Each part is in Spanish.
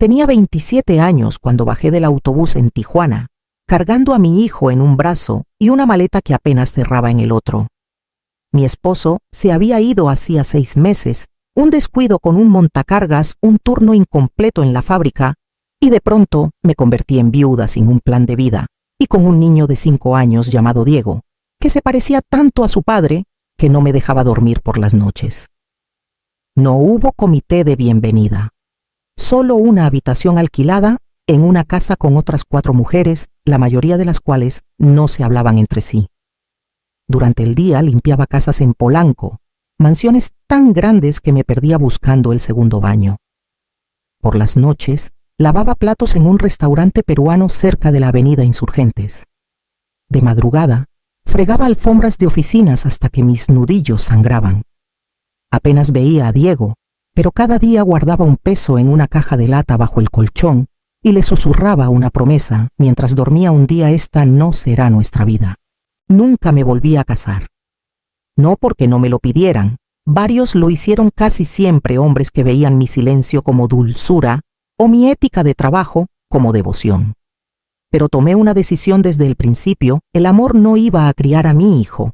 Tenía 27 años cuando bajé del autobús en Tijuana, cargando a mi hijo en un brazo y una maleta que apenas cerraba en el otro. Mi esposo se había ido hacía 6 meses, un descuido con un montacargas, un turno incompleto en la fábrica, y de pronto me convertí en viuda sin un plan de vida y con un niño de 5 años llamado Diego, que se parecía tanto a su padre que no me dejaba dormir por las noches. No hubo comité de bienvenida, solo una habitación alquilada en una casa con otras 4 mujeres, la mayoría de las cuales no se hablaban entre sí. Durante el día limpiaba casas en Polanco, mansiones tan grandes que me perdía buscando el segundo baño. Por las noches, lavaba platos en un restaurante peruano cerca de la avenida Insurgentes. De madrugada, fregaba alfombras de oficinas hasta que mis nudillos sangraban. Apenas veía a Diego, pero cada día guardaba un peso en una caja de lata bajo el colchón y le susurraba una promesa mientras dormía: un día esta no será nuestra vida. Nunca me volví a casar. No porque no me lo pidieran, varios lo hicieron, casi siempre hombres que veían mi silencio como dulzura o mi ética de trabajo como devoción. Pero tomé una decisión desde el principio: el amor no iba a criar a mi hijo,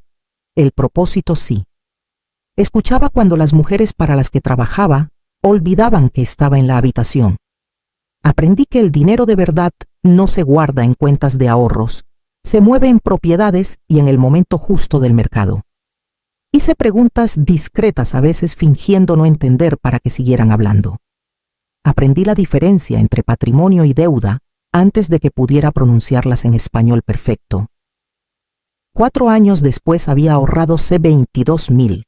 el propósito sí. Escuchaba cuando las mujeres para las que trabajaba olvidaban que estaba en la habitación. Aprendí que el dinero de verdad no se guarda en cuentas de ahorros, se mueve en propiedades y en el momento justo del mercado. Hice preguntas discretas, a veces fingiendo no entender para que siguieran hablando. Aprendí la diferencia entre patrimonio y deuda antes de que pudiera pronunciarlas en español perfecto. 4 años después había ahorrado $22,000.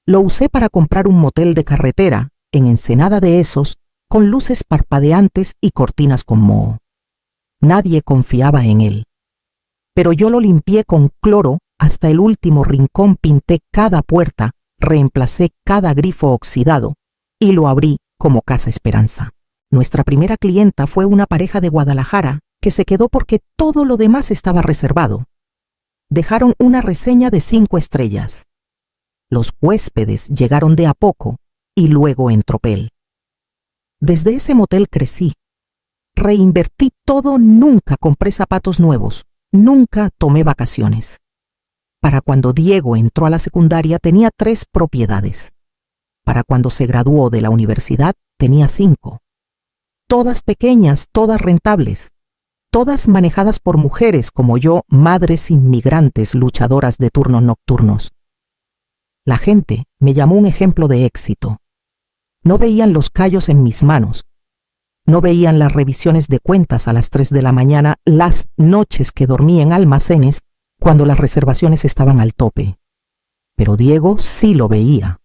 Lo usé para comprar un motel de carretera en Ensenada de esos, con luces parpadeantes y cortinas con moho. Nadie confiaba en él. Pero yo lo limpié con cloro hasta el último rincón, pinté cada puerta, reemplacé cada grifo oxidado y lo abrí como Casa Esperanza. Nuestra primera clienta fue una pareja de Guadalajara que se quedó porque todo lo demás estaba reservado. Dejaron una reseña de 5 estrellas. Los huéspedes llegaron de a poco y luego en tropel. Desde ese motel crecí. Reinvertí todo, nunca compré zapatos nuevos, nunca tomé vacaciones. Para cuando Diego entró a la secundaria tenía 3 propiedades. Para cuando se graduó de la universidad tenía 5. Todas pequeñas, todas rentables, todas manejadas por mujeres como yo, madres inmigrantes luchadoras de turnos nocturnos. La gente me llamó un ejemplo de éxito. No veían los callos en mis manos. No veían las revisiones de cuentas a las 3 de la mañana, las noches que dormí en almacenes cuando las reservaciones estaban al tope. Pero Diego sí lo veía.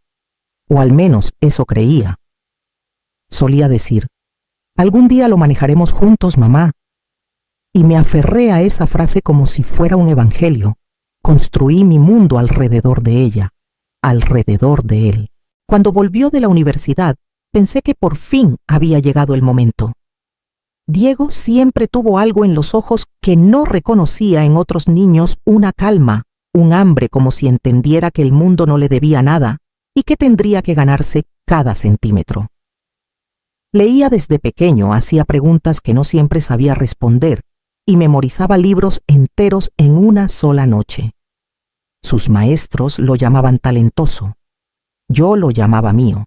O al menos eso creía. Solía decir: algún día lo manejaremos juntos, mamá. Y me aferré a esa frase como si fuera un evangelio. Construí mi mundo alrededor de ella, alrededor de él. Cuando volvió de la universidad, pensé que por fin había llegado el momento. Diego siempre tuvo algo en los ojos que no reconocía en otros niños: una calma, un hambre, como si entendiera que el mundo no le debía nada y que tendría que ganarse cada centímetro. Leía desde pequeño, hacía preguntas que no siempre sabía responder y memorizaba libros enteros en una sola noche. Sus maestros lo llamaban talentoso. Yo lo llamaba mío.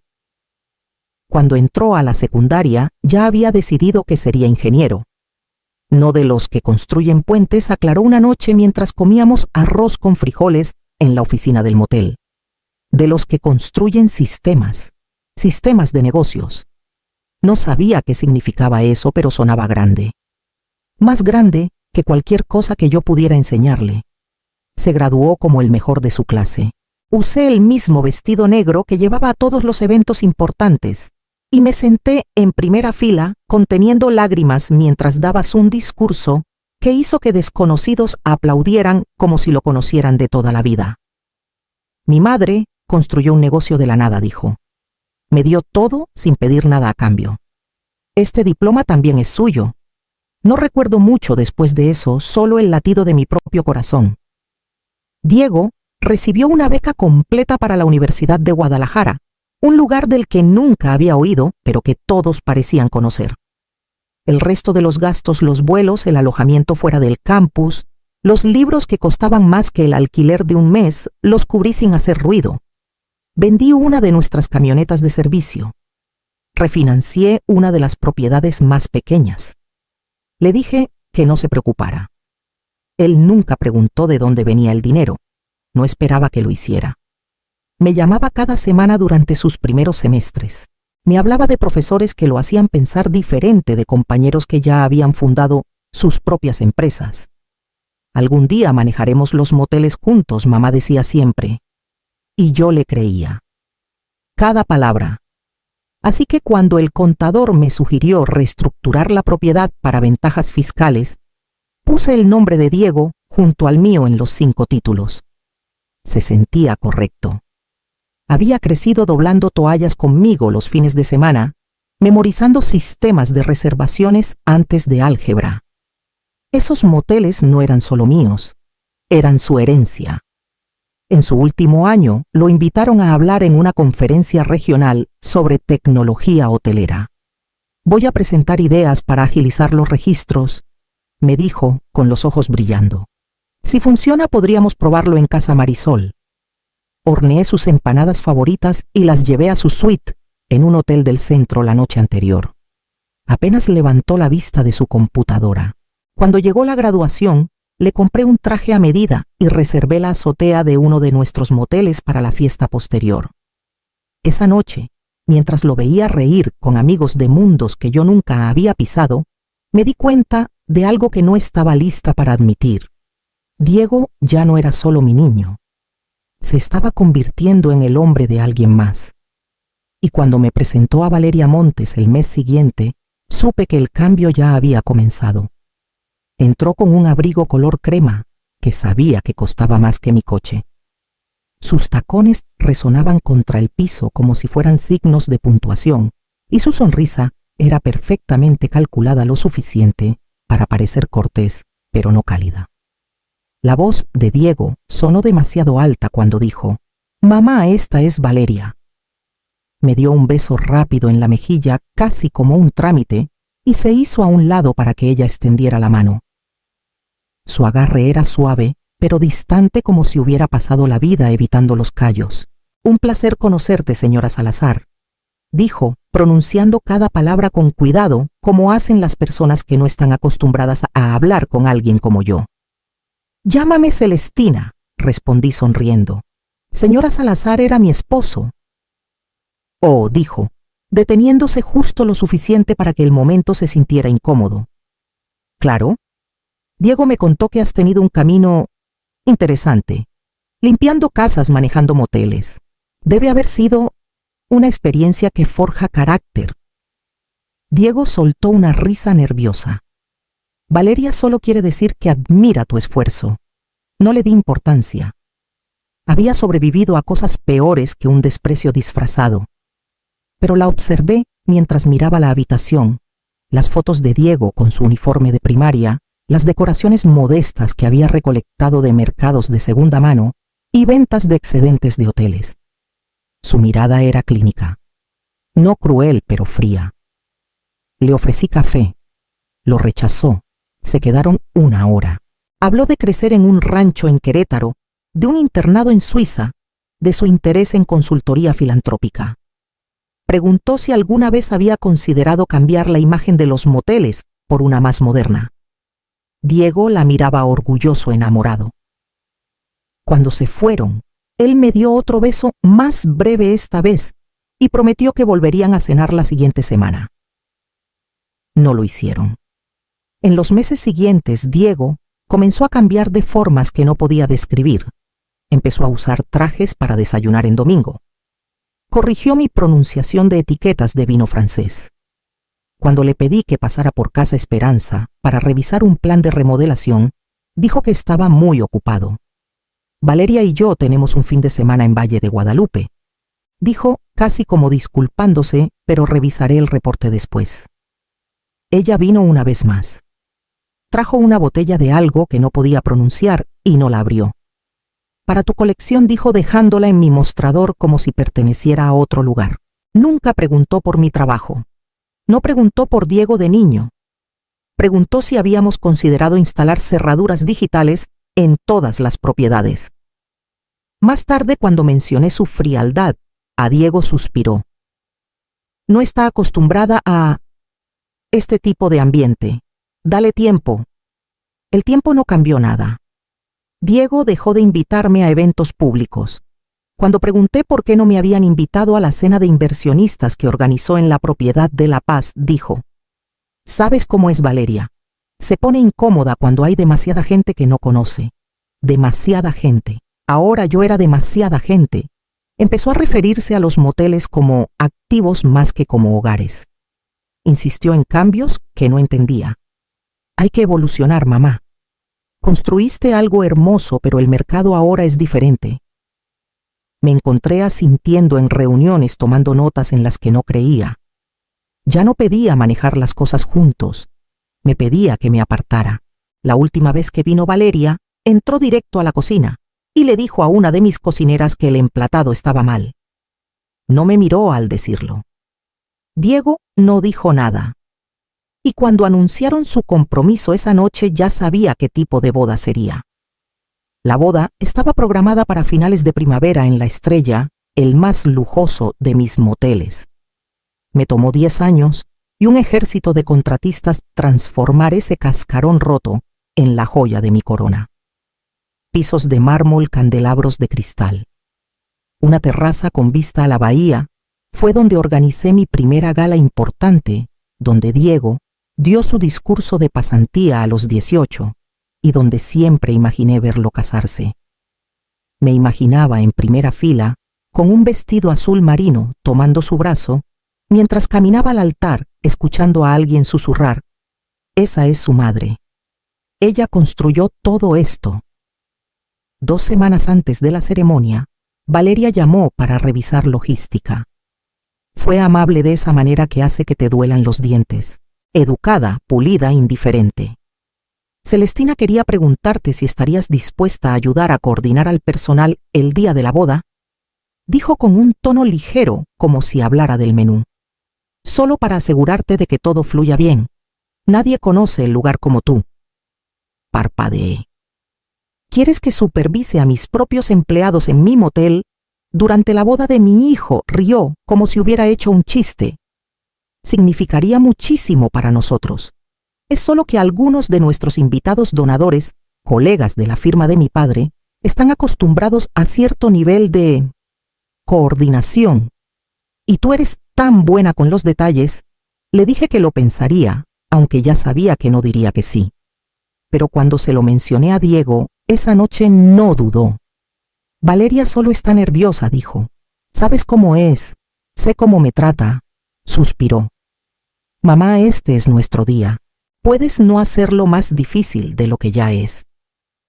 Cuando entró a la secundaria, ya había decidido que sería ingeniero. No de los que construyen puentes, aclaró una noche mientras comíamos arroz con frijoles en la oficina del motel. De los que construyen sistemas, sistemas de negocios. No sabía qué significaba eso, pero sonaba grande. Más grande que cualquier cosa que yo pudiera enseñarle. Se graduó como el mejor de su clase. Usé el mismo vestido negro que llevaba a todos los eventos importantes y me senté en primera fila conteniendo lágrimas mientras dabas un discurso que hizo que desconocidos aplaudieran como si lo conocieran de toda la vida. Mi madre construyó un negocio de la nada, dijo. Me dio todo sin pedir nada a cambio. Este diploma también es suyo. No recuerdo mucho después de eso, solo el latido de mi propio corazón. Diego recibió una beca completa para la Universidad de Guadalajara, un lugar del que nunca había oído, pero que todos parecían conocer. El resto de los gastos, los vuelos, el alojamiento fuera del campus, los libros que costaban más que el alquiler de un mes, los cubrí sin hacer ruido. Vendí una de nuestras camionetas de servicio. Refinancié una de las propiedades más pequeñas. Le dije que no se preocupara. Él nunca preguntó de dónde venía el dinero. No esperaba que lo hiciera. Me llamaba cada semana durante sus primeros semestres. Me hablaba de profesores que lo hacían pensar diferente de compañeros que ya habían fundado sus propias empresas. Algún día manejaremos los moteles juntos, mamá decía siempre. Y yo le creía. Cada palabra. Así que cuando el contador me sugirió reestructurar la propiedad para ventajas fiscales, puse el nombre de Diego junto al mío en los 5 títulos. Se sentía correcto. Había crecido doblando toallas conmigo los fines de semana, memorizando sistemas de reservaciones antes de álgebra. Esos moteles no eran solo míos, eran su herencia. En su último año, lo invitaron a hablar en una conferencia regional sobre tecnología hotelera. Voy a presentar ideas para agilizar los registros, me dijo con los ojos brillando. Si funciona, podríamos probarlo en Casa Marisol. Horneé sus empanadas favoritas y las llevé a su suite en un hotel del centro la noche anterior. Apenas levantó la vista de su computadora. Cuando llegó la graduación, le compré un traje a medida y reservé la azotea de uno de nuestros moteles para la fiesta posterior. Esa noche, mientras lo veía reír con amigos de mundos que yo nunca había pisado, me di cuenta de algo que no estaba lista para admitir. Diego ya no era solo mi niño. Se estaba convirtiendo en el hombre de alguien más. Y cuando me presentó a Valeria Montes el mes siguiente, supe que el cambio ya había comenzado. Entró con un abrigo color crema, que sabía que costaba más que mi coche. Sus tacones resonaban contra el piso como si fueran signos de puntuación, y su sonrisa era perfectamente calculada lo suficiente para parecer cortés, pero no cálida. La voz de Diego sonó demasiado alta cuando dijo: «Mamá, esta es Valeria». Me dio un beso rápido en la mejilla, casi como un trámite, y se hizo a un lado para que ella extendiera la mano. Su agarre era suave, pero distante como si hubiera pasado la vida evitando los callos. «Un placer conocerte, señora Salazar», dijo, pronunciando cada palabra con cuidado, como hacen las personas que no están acostumbradas a hablar con alguien como yo. «Llámame Celestina», respondí sonriendo. «Señora Salazar era mi esposo». «Oh», dijo, deteniéndose justo lo suficiente para que el momento se sintiera incómodo. «Claro. Diego me contó que has tenido un camino interesante, limpiando casas, manejando moteles. Debe haber sido una experiencia que forja carácter». Diego soltó una risa nerviosa. «Valeria solo quiere decir que admira tu esfuerzo». No le di importancia. Había sobrevivido a cosas peores que un desprecio disfrazado. Pero la observé mientras miraba la habitación, las fotos de Diego con su uniforme de primaria, las decoraciones modestas que había recolectado de mercados de segunda mano y ventas de excedentes de hoteles. Su mirada era clínica, no cruel pero fría. Le ofrecí café. Lo rechazó. Se quedaron 1 hora. Habló de crecer en un rancho en Querétaro, de un internado en Suiza, de su interés en consultoría filantrópica. Preguntó si alguna vez había considerado cambiar la imagen de los moteles por una más moderna. Diego la miraba orgulloso, enamorado. Cuando se fueron, él me dio otro beso más breve esta vez y prometió que volverían a cenar la siguiente semana. No lo hicieron. En los meses siguientes, Diego comenzó a cambiar de formas que no podía describir. Empezó a usar trajes para desayunar en domingo. Corrigió mi pronunciación de etiquetas de vino francés. Cuando le pedí que pasara por Casa Esperanza para revisar un plan de remodelación, dijo que estaba muy ocupado. «Valeria y yo tenemos un fin de semana en Valle de Guadalupe», dijo casi como disculpándose, pero revisaré el reporte después. Ella vino una vez más. Trajo una botella de algo que no podía pronunciar y no la abrió. para tu colección, dijo dejándola en mi mostrador como si perteneciera a otro lugar. Nunca preguntó por mi trabajo. No preguntó por Diego de niño. Preguntó si habíamos considerado instalar cerraduras digitales en todas las propiedades. Más tarde, cuando mencioné su frialdad, a Diego suspiró. No está acostumbrada a este tipo de ambiente. Dale tiempo. El tiempo no cambió nada. Diego dejó de invitarme a eventos públicos. Cuando pregunté por qué no me habían invitado a la cena de inversionistas que organizó en la propiedad de La Paz, dijo: ¿Sabes cómo es Valeria? Se pone incómoda cuando hay demasiada gente que no conoce. Demasiada gente. Ahora yo era demasiada gente. Empezó a referirse a los moteles como activos más que como hogares. Insistió en cambios que no entendía. Hay que evolucionar, mamá. Construiste algo hermoso, pero el mercado ahora es diferente. Me encontré asintiendo en reuniones, tomando notas en las que no creía. Ya no pedía manejar las cosas juntos. Me pedía que me apartara. La última vez que vino Valeria, entró directo a la cocina y le dijo a una de mis cocineras que el emplatado estaba mal. No me miró al decirlo. Diego no dijo nada. Y cuando anunciaron su compromiso esa noche ya sabía qué tipo de boda sería. La boda estaba programada para finales de primavera en La Estrella, el más lujoso de mis moteles. Me tomó 10 años y un ejército de contratistas transformar ese cascarón roto en la joya de mi corona. Pisos de mármol, candelabros de cristal. Una terraza con vista a la bahía fue donde organicé mi primera gala importante, donde Diego dio su discurso de pasantía a los 18 y donde siempre imaginé verlo casarse. Me imaginaba en primera fila, con un vestido azul marino, tomando su brazo, mientras caminaba al altar, escuchando a alguien susurrar: «Esa es su madre. Ella construyó todo esto». 2 semanas antes de la ceremonia, Valeria llamó para revisar logística. Fue amable de esa manera que hace que te duelan los dientes. Educada, pulida, indiferente. Celestina quería preguntarte si estarías dispuesta a ayudar a coordinar al personal el día de la boda. Dijo con un tono ligero, como si hablara del menú. Solo para asegurarte de que todo fluya bien. Nadie conoce el lugar como tú. Parpadeé. ¿Quieres que supervise a mis propios empleados en mi motel? Durante la boda de mi hijo rió como si hubiera hecho un chiste. Significaría muchísimo para nosotros. Es solo que algunos de nuestros invitados donadores, colegas de la firma de mi padre, están acostumbrados a cierto nivel de coordinación. Y tú eres tan buena con los detalles. Le dije que lo pensaría, aunque ya sabía que no diría que sí. Pero cuando se lo mencioné a Diego, esa noche no dudó. Valeria solo está nerviosa, dijo. ¿Sabes cómo es? Sé cómo me trata. Suspiró. Mamá, este es nuestro día. Puedes no hacerlo más difícil de lo que ya es.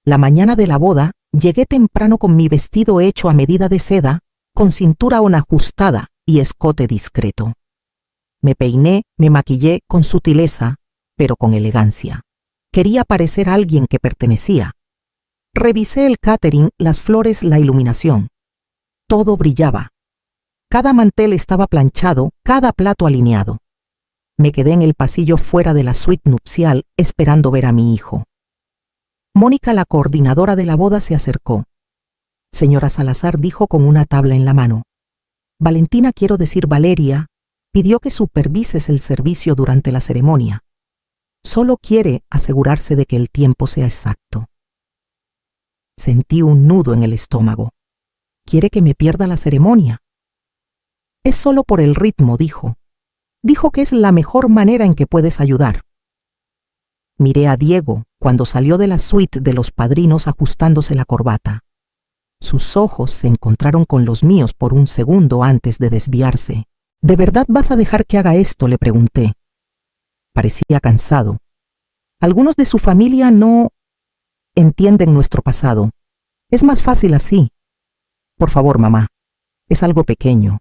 La mañana de la boda, llegué temprano con mi vestido hecho a medida de seda, con cintura ajustada y escote discreto. Me peiné, me maquillé con sutileza, pero con elegancia. Quería parecer alguien que pertenecía. Revisé el catering, las flores, la iluminación. Todo brillaba. Cada mantel estaba planchado, cada plato alineado. Me quedé en el pasillo fuera de la suite nupcial esperando ver a mi hijo. Mónica, la coordinadora de la boda, se acercó. Señora Salazar, dijo con una tabla en la mano. Valentina, quiero decir Valeria, pidió que supervises el servicio durante la ceremonia. Solo quiere asegurarse de que el tiempo sea exacto. Sentí un nudo en el estómago. ¿Quiere que me pierda la ceremonia? Es solo por el ritmo, dijo. Dijo que es la mejor manera en que puedes ayudar. Miré a Diego cuando salió de la suite de los padrinos ajustándose la corbata. Sus ojos se encontraron con los míos por un segundo antes de desviarse. ¿De verdad vas a dejar que haga esto?, le pregunté. Parecía cansado. Algunos de su familia no entienden nuestro pasado. Es más fácil así. Por favor, mamá. Es algo pequeño.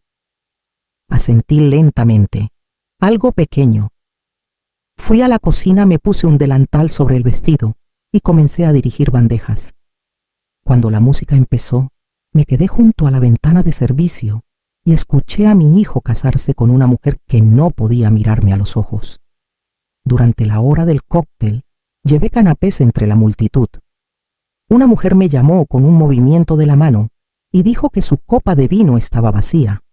Asentí lentamente. Algo pequeño. Fui a la cocina, me puse un delantal sobre el vestido y comencé a dirigir bandejas. Cuando la música empezó, me quedé junto a la ventana de servicio y escuché a mi hijo casarse con una mujer que no podía mirarme a los ojos. Durante la hora del cóctel, llevé canapés entre la multitud. Una mujer me llamó con un movimiento de la mano y dijo que su copa de vino estaba vacía.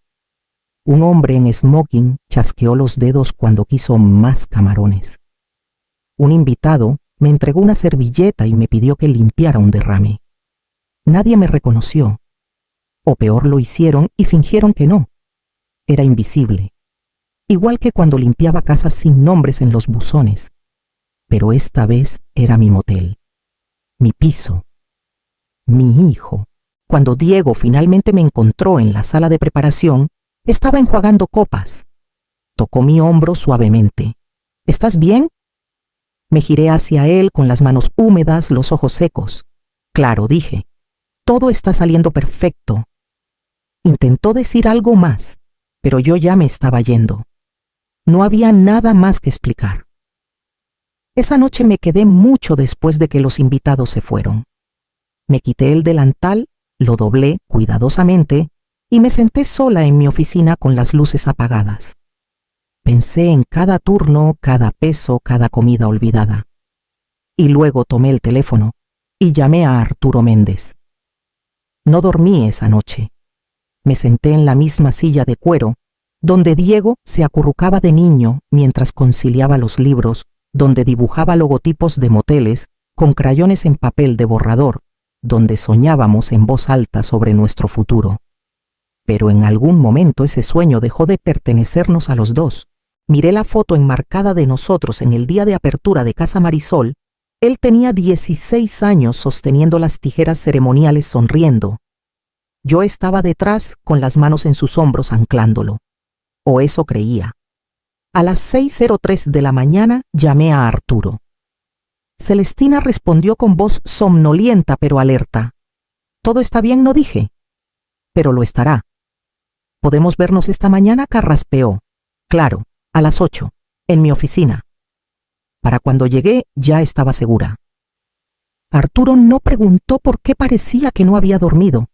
Un hombre en smoking chasqueó los dedos cuando quiso más camarones. Un invitado me entregó una servilleta y me pidió que limpiara un derrame. Nadie me reconoció. O peor, lo hicieron y fingieron que no. Era invisible. Igual que cuando limpiaba casas sin nombres en los buzones. Pero esta vez era mi motel, mi piso, mi hijo. Cuando Diego finalmente me encontró en la sala de preparación, estaba enjuagando copas. Tocó mi hombro suavemente. ¿Estás bien? Me giré hacia él con las manos húmedas, los ojos secos. Claro, dije. Todo está saliendo perfecto. Intentó decir algo más, pero yo ya me estaba yendo. No había nada más que explicar. Esa noche me quedé mucho después de que los invitados se fueron. Me quité el delantal, lo doblé cuidadosamente y me senté sola en mi oficina con las luces apagadas. Pensé en cada turno, cada peso, cada comida olvidada. Y luego tomé el teléfono y llamé a Arturo Méndez. No dormí esa noche. Me senté en la misma silla de cuero donde Diego se acurrucaba de niño mientras conciliaba los libros, donde dibujaba logotipos de moteles con crayones en papel de borrador, donde soñábamos en voz alta sobre nuestro futuro. Pero en algún momento ese sueño dejó de pertenecernos a los dos. Miré la foto enmarcada de nosotros en el día de apertura de Casa Marisol. Él tenía 16 años sosteniendo las tijeras ceremoniales sonriendo. Yo estaba detrás con las manos en sus hombros anclándolo. O eso creía. A las 6:03 de la mañana llamé a Arturo. Celestina respondió con voz somnolienta pero alerta. «¿Todo está bien?», no dije. «Pero lo estará». «¿Podemos vernos esta mañana?», carraspeó. «Claro, a las 8, en mi oficina». Para cuando llegué ya estaba segura. Arturo no preguntó por qué parecía que no había dormido.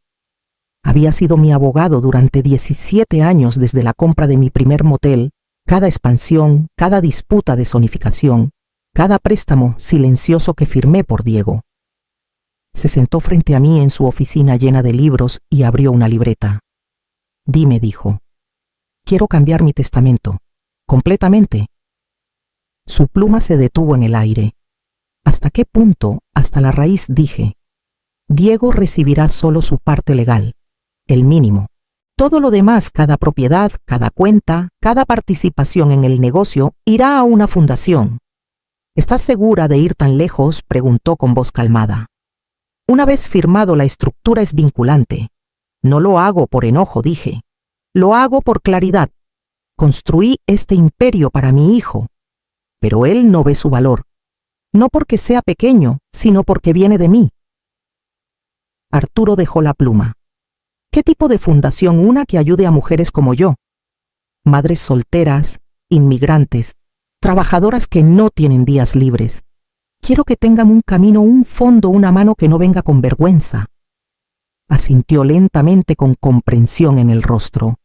Había sido mi abogado durante 17 años desde la compra de mi primer motel, cada expansión, cada disputa de zonificación, cada préstamo silencioso que firmé por Diego. Se sentó frente a mí en su oficina llena de libros y abrió una libreta. «Dime», dijo. «Quiero cambiar mi testamento. Completamente». Su pluma se detuvo en el aire. ¿Hasta qué punto? Hasta la raíz, dije. Diego recibirá solo su parte legal, el mínimo. Todo lo demás, cada propiedad, cada cuenta, cada participación en el negocio, irá a una fundación. ¿Estás segura de ir tan lejos?, preguntó con voz calmada. Una vez firmado, la estructura es vinculante. No lo hago por enojo, dije. Lo hago por claridad. Construí este imperio para mi hijo. Pero él no ve su valor. No porque sea pequeño, sino porque viene de mí. Arturo dejó la pluma. ¿Qué tipo de fundación? Una que ayude a mujeres como yo. Madres solteras, inmigrantes, trabajadoras que no tienen días libres. Quiero que tengan un camino, un fondo, una mano que no venga con vergüenza. Asintió lentamente con comprensión en el rostro.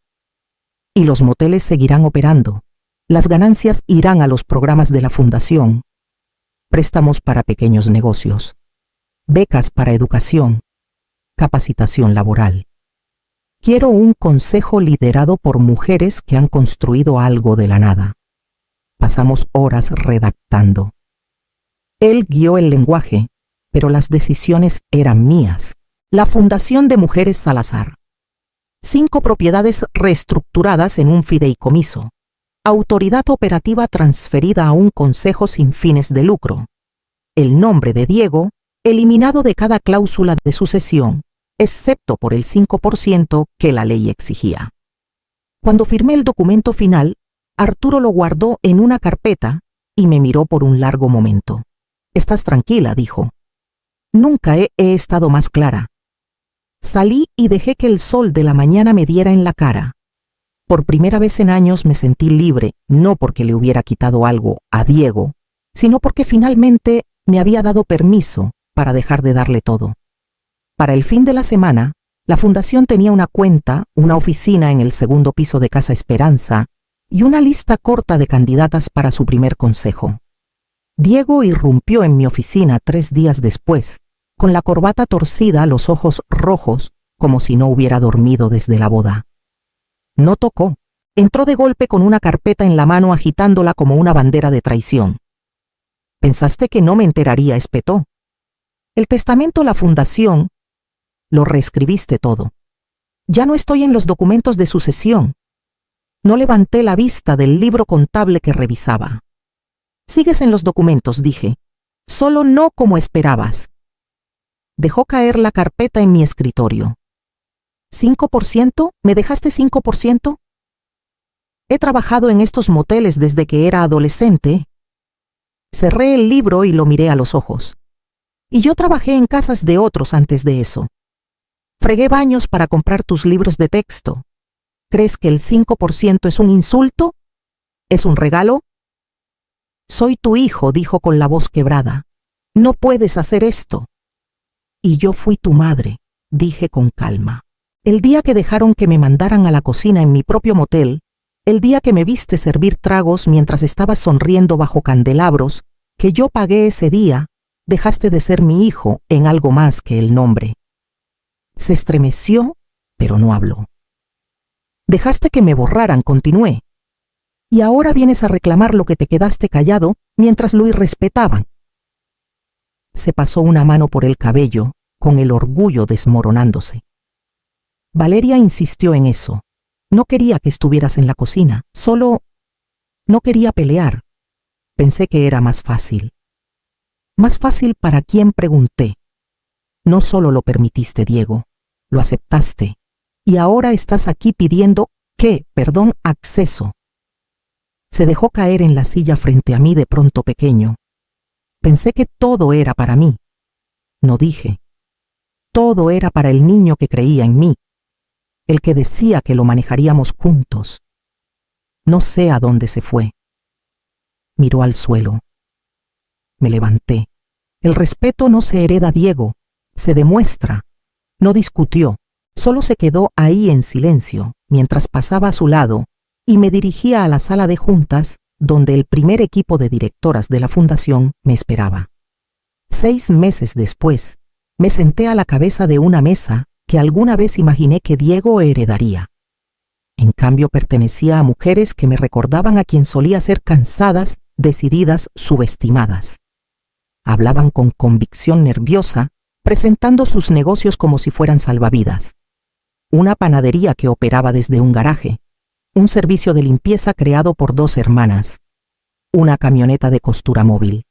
Y los moteles seguirán operando. Las ganancias irán a los programas de la fundación. Préstamos para pequeños negocios. Becas para educación. Capacitación laboral. Quiero un consejo liderado por mujeres que han construido algo de la nada. Pasamos horas redactando. Él guió el lenguaje, pero las decisiones eran mías. La Fundación de Mujeres Salazar. 5 propiedades reestructuradas en un fideicomiso. Autoridad operativa transferida a un consejo sin fines de lucro. El nombre de Diego eliminado de cada cláusula de sucesión, excepto por el 5% que la ley exigía. Cuando firmé el documento final, Arturo lo guardó en una carpeta y me miró por un largo momento. «Estás tranquila», dijo. Nunca he estado más clara. Salí y dejé que el sol de la mañana me diera en la cara. Por primera vez en años me sentí libre, no porque le hubiera quitado algo a Diego, sino porque finalmente me había dado permiso para dejar de darle todo. Para el fin de la semana, la fundación tenía una cuenta, una oficina en el segundo piso de Casa Esperanza y una lista corta de candidatas para su primer consejo. Diego irrumpió en mi oficina 3 días después, con la corbata torcida, los ojos rojos, como si no hubiera dormido desde la boda. No tocó. Entró de golpe con una carpeta en la mano agitándola como una bandera de traición. «¿Pensaste que no me enteraría?», espetó. «El testamento, la fundación, lo reescribiste todo. Ya no estoy en los documentos de sucesión». No levanté la vista del libro contable que revisaba. «Sigues en los documentos», dije. «Solo no como esperabas». Dejó caer la carpeta en mi escritorio. ¿5%? ¿Me dejaste 5%? He trabajado en estos moteles desde que era adolescente. Cerré el libro y lo miré a los ojos. Y yo trabajé en casas de otros antes de eso. Fregué baños para comprar tus libros de texto. ¿Crees que el 5% es un insulto? ¿Es un regalo? «Soy tu hijo», dijo con la voz quebrada. «No puedes hacer esto». «Y yo fui tu madre», dije con calma. «El día que dejaron que me mandaran a la cocina en mi propio motel, el día que me viste servir tragos mientras estabas sonriendo bajo candelabros, que yo pagué ese día, dejaste de ser mi hijo en algo más que el nombre». Se estremeció, pero no habló. «Dejaste que me borraran», continué. «Y ahora vienes a reclamar lo que te quedaste callado mientras lo irrespetaban». Se pasó una mano por el cabello, con el orgullo desmoronándose. «Valeria insistió en eso. No quería que estuvieras en la cocina, solo no quería pelear. Pensé que era más fácil». «¿Más fácil para quién?», pregunté. «No solo lo permitiste, Diego, lo aceptaste. Y ahora estás aquí pidiendo, ¿qué? Perdón, acceso». Se dejó caer en la silla frente a mí de pronto pequeño. Pensé que todo era para mí. No dije. Todo era para el niño que creía en mí, el que decía que lo manejaríamos juntos. No sé a dónde se fue. Miró al suelo. Me levanté. El respeto no se hereda, Diego, se demuestra. No discutió, solo se quedó ahí en silencio mientras pasaba a su lado y me dirigía a la sala de juntas donde el primer equipo de directoras de la fundación me esperaba. 6 meses después, me senté a la cabeza de una mesa que alguna vez imaginé que Diego heredaría. En cambio, pertenecía a mujeres que me recordaban a quien solía ser cansadas, decididas, subestimadas. Hablaban con convicción nerviosa, presentando sus negocios como si fueran salvavidas. Una panadería que operaba desde un garaje, un servicio de limpieza creado por 2 hermanas, una camioneta de costura móvil.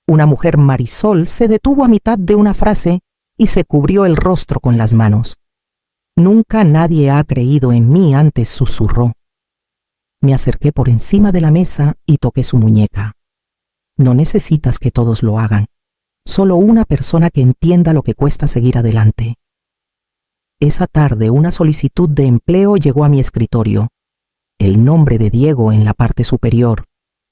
Una mujer, Marisol, se detuvo a mitad de una frase y se cubrió el rostro con las manos. «Nunca nadie ha creído en mí antes», susurró. Me acerqué por encima de la mesa y toqué su muñeca. «No necesitas que todos lo hagan, solo una persona que entienda lo que cuesta seguir adelante». Esa tarde una solicitud de empleo llegó a mi escritorio. El nombre de Diego en la parte superior,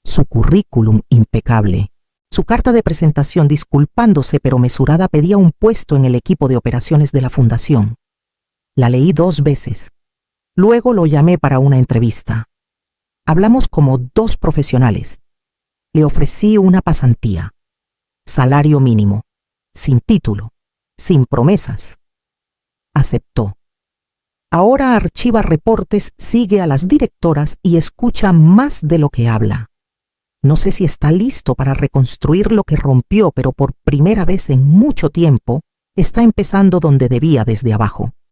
su currículum impecable, su carta de presentación disculpándose pero mesurada pedía un puesto en el equipo de operaciones de la fundación. La leí 2 veces. Luego lo llamé para una entrevista. Hablamos como 2 profesionales. Le ofrecí una pasantía. Salario mínimo, sin título, sin promesas. Aceptó. Ahora archiva reportes, sigue a las directoras y escucha más de lo que habla. No sé si está listo para reconstruir lo que rompió, pero por primera vez en mucho tiempo está empezando donde debía, desde abajo.